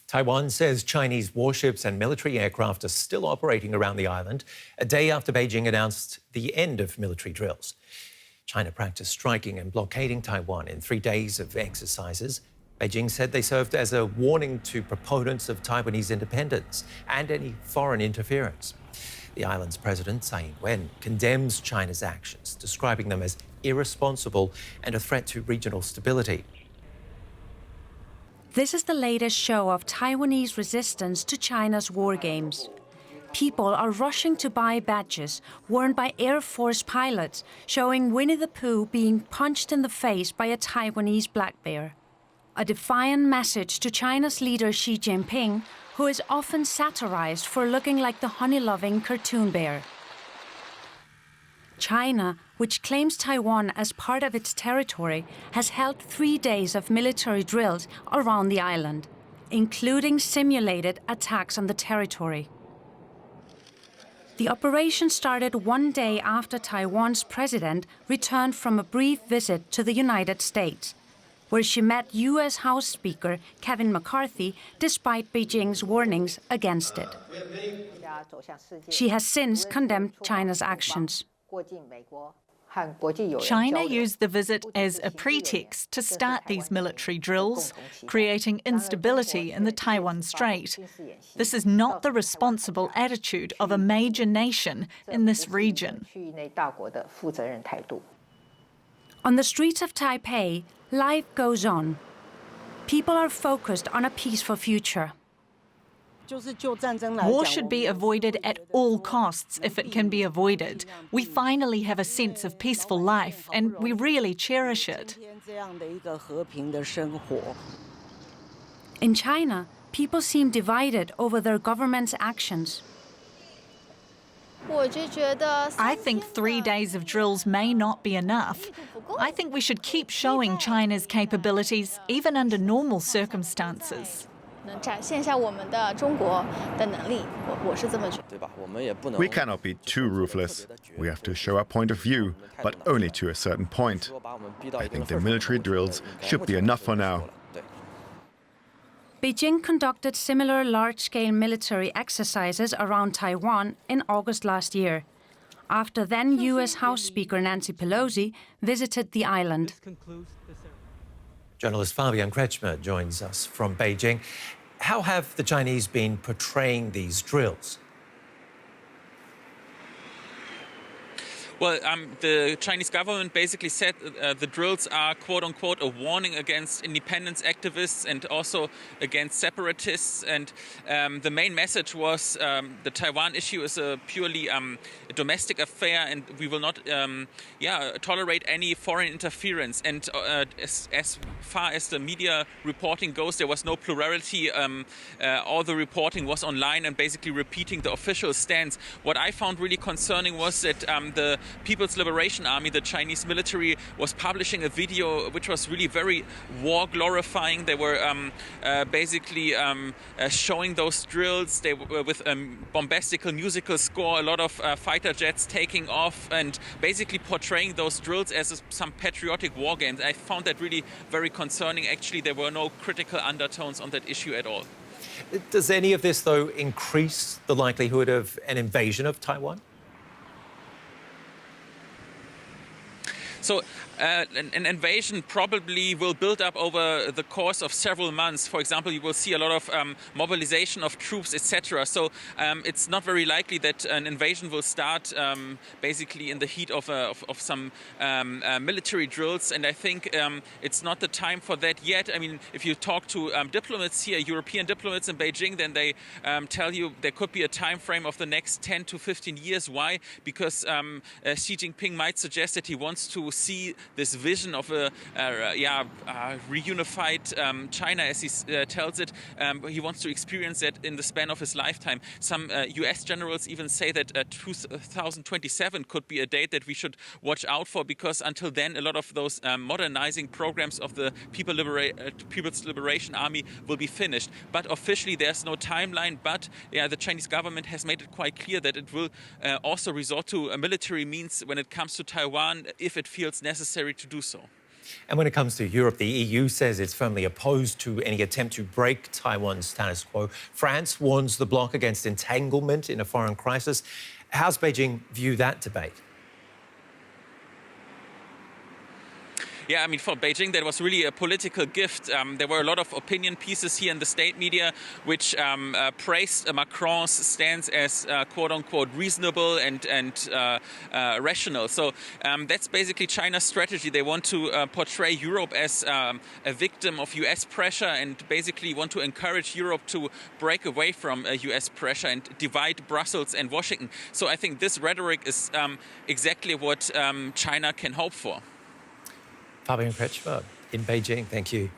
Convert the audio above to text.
Taiwan says Chinese warships and military aircraft are still operating around the island, a day after Beijing announced the end of military drills. China practiced striking and blockading Taiwan in 3 days of exercises. Beijing said they served as a warning to proponents of Taiwanese independence and any foreign interference. The island's President Tsai Ing-wen condemns China's actions, describing them as irresponsible and a threat to regional stability. This is the latest show of Taiwanese resistance to China's war games. People are rushing to buy badges worn by Air Force pilots, showing Winnie the Pooh being punched in the face by a Taiwanese black bear. A defiant message to China's leader Xi Jinping, who is often satirized for looking like the honey-loving cartoon bear. China, which claims Taiwan as part of its territory, has held 3 days of military drills around the island, including simulated attacks on the territory. The operation started 1 day after Taiwan's president returned from a brief visit to the United States, where she met U.S. House Speaker Kevin McCarthy despite Beijing's warnings against it. She has since condemned China's actions. China used the visit as a pretext to start these military drills, creating instability in the Taiwan Strait. This is not the responsible attitude of a major nation in this region. On the streets of Taipei, life goes on. People are focused on a peaceful future. War should be avoided at all costs if it can be avoided. We finally have a sense of peaceful life, and we really cherish it. In China, people seem divided over their government's actions. I think 3 days of drills may not be enough. I think we should keep showing China's capabilities, even under normal circumstances. We cannot be too ruthless. We have to show our point of view, but only to a certain point. I think the military drills should be enough for now. Beijing conducted similar large-scale military exercises around Taiwan in August last year, after then U.S. House Speaker Nancy Pelosi visited the island. Journalist Fabian Kretschmer joins us from Beijing. How have the Chinese been portraying these drills? Well, the Chinese government basically said the drills are, quote-unquote, a warning against independence activists and also against separatists. And the main message was the Taiwan issue is a purely domestic affair, and we will not tolerate any foreign interference. And as far as the media reporting goes, there was no plurality. All the reporting was online and basically repeating the official stance. What I found really concerning was that the People's Liberation Army, the Chinese military, was publishing a video which was really very war glorifying. They were basically showing those drills. They were with a bombastical musical score, a lot of fighter jets taking off, and basically portraying those drills as some patriotic war games. I found that really very concerning. Actually, there were no critical undertones on that issue at all. Does any of this, though, increase the likelihood of an invasion of Taiwan? So an invasion probably will build up over the course of several months. For example, you will see a lot of mobilization of troops, etc. So it's not very likely that an invasion will start basically in the heat of some military drills. And I think it's not the time for that yet. I mean, if you talk to diplomats here, European diplomats in Beijing, then they tell you there could be a time frame of the next 10 to 15 years. Why? Because Xi Jinping might suggest that he wants to see this vision of a reunified China, as he tells it. He wants to experience that in the span of his lifetime. Some US generals even say that 2027 could be a date that we should watch out for, because until then a lot of those modernizing programs of the People's Liberation Army will be finished. But officially there's no timeline, but the Chinese government has made it quite clear that it will also resort to military means when it comes to Taiwan if it feels necessary to do so. And when it comes to Europe, the EU says it's firmly opposed to any attempt to break Taiwan's status quo. France warns the bloc against entanglement in a foreign crisis. How's Beijing view that debate? Yeah, I mean, for Beijing, that was really a political gift. There were a lot of opinion pieces here in the state media which praised Macron's stance as quote-unquote reasonable and rational. So that's basically China's strategy. They want to portray Europe as a victim of US pressure and basically want to encourage Europe to break away from US pressure and divide Brussels and Washington. So I think this rhetoric is exactly what China can hope for. Fabian Kretschmer in Beijing, thank you.